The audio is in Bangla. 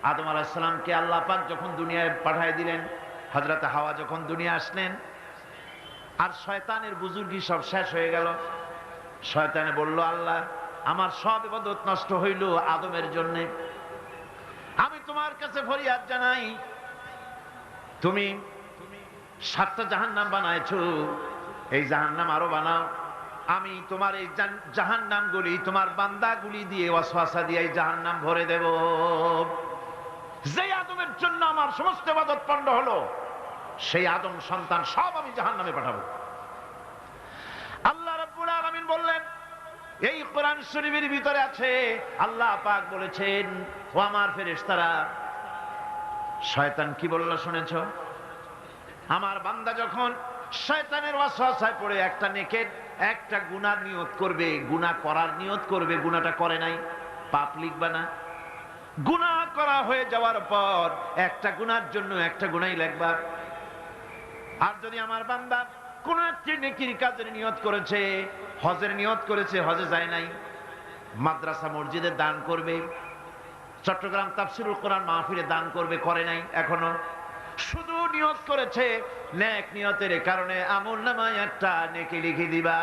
আদম আলাইহিস সালামকে আল্লাহ পাক যখন দুনিয়ায় পাঠিয়ে দিলেন, হযরত হাওয়া যখন দুনিয়া আসলেন, আর শয়তানের বুজুর্গি সব শেষ হয়ে গেল। শয়তানে বলল, আল্লাহ আমার সব ইবাদত নষ্ট হইল আদমের জন্য। আমি তোমার কাছে ফরিয়াদ জানাই, তুমি 7টা জাহান্নাম বানাইছো, এই জাহান্নাম আরো বানাও। আমি তোমার এই জাহান্নামগুলি তোমার বান্দাগুলি দিয়ে ওয়াসওয়াসা দিয়ে এই জাহান্নাম ভরে দেব। যে আদমের জন্য আমার সমস্ত ইবাদত পণ্ড হলো, সেই আদম সন্তান সব আমি জাহান্নামে পাঠাবো। আল্লাহ রাব্বুল আলামিন বললেন, এই কোরআন শরীফের ভিতরে আছে, আল্লাহ পাক বলেছেন, ও আমার ফেরেশতারা, শয়তান কি বলল শুনেছো? আমার বান্দা যখন শয়তানের ওয়াসওয়াসায় পড়ে একটা নেকের একটা গুনাহ নিয়ত করবে, গুনাহ করার নিয়ত করবে, গুনাহটা করে নাই, পাপ লিখবা না? গুনাহ করা হয়ে যাওয়ার পর একটা গুনার জন্য একটা গুনাহই লিখবা। আর যদি আমার বান্দা কোন একটি নেকির কাজের নিয়ত করেছে, হজের নিয়ত করেছে, হজে যায় নাই, মাদ্রাসা মসজিদে দান করবে, চট্টগ্রাম তাফসীরুল কোরআন মাহফিলে দান করবে, করে নাই এখনো, শুধু নিয়ত করেছে, নেক নিয়তের কারণে আমলনামায় একটা নেকি লিখে দিবা।